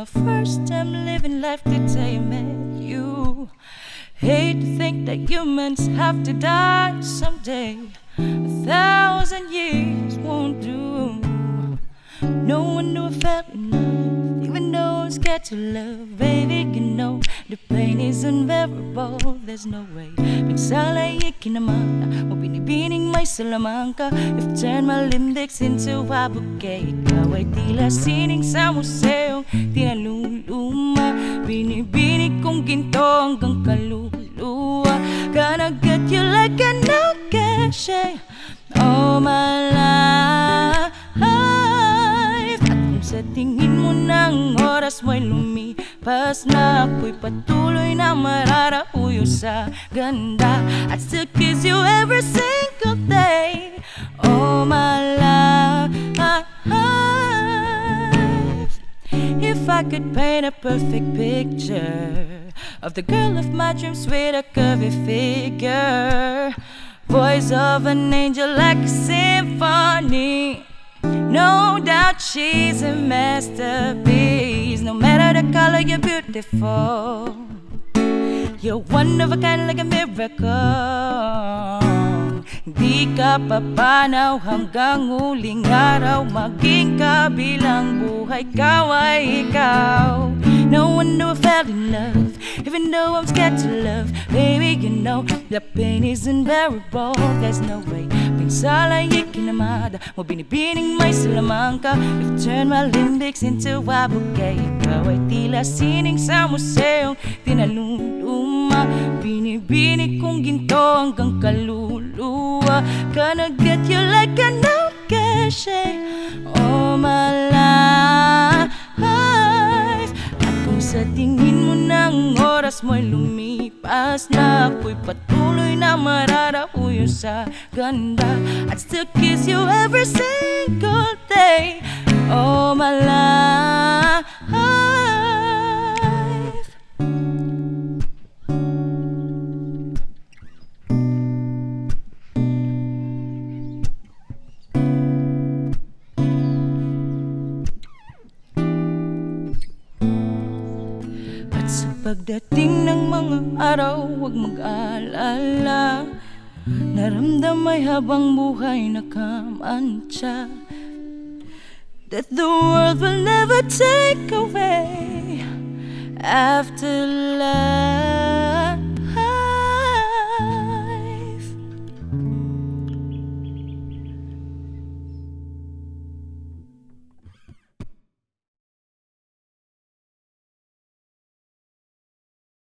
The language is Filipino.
my first time living life the day I met you. Hate to think that humans have to die someday. 1,000 years won't do. No one knew I felt enough, even though I'm scared to love. Baby, you know the pain is unbearable. There's no way Pagsalay ikinamata mo binibining may salamangka. If turn my limbics into a bouquet, ikaw ay tila sining sa museong tinaluluma. Binibinig kong ginto hanggang kaluluwa. Gonna get you like an occasion all my life. Sa tingin mo ng oras mo'y lumipas na, ako'y patuloy na mararahuyo sa ganda. I'd still kiss you every single day all my life. If I could paint a perfect picture of the girl of my dreams with a curvy figure, voice of an angel like a symphony, no doubt she's a masterpiece. No matter the color, you're beautiful. You're one of a kind, like a miracle. Di ka papanaw hanggang huling araw, maging kabilang buhay, ikaw ay ikaw. No one knew I fell in love, even though I'm scared to love. Baby, you know the pain is unbearable. There's no way Pagsalay ikinamada mo binibining may salamangka. If turn my limbics into a bouquet, ikaw ay tila sining sa museong tinaluluma. Binibinig kong ginto hanggang kaluluwa. Gonna get you like an occasion all my life. At kung sa tingin mo ng oras mo'y lumipas na, ako'y patuloy na mararahuyo sa ganda. I'd still kiss you every single day all my life. At sa pagdating ng mga araw, huwag mag-alala, naramdamay habang buhay nakamantsa, that the world will never take away after life.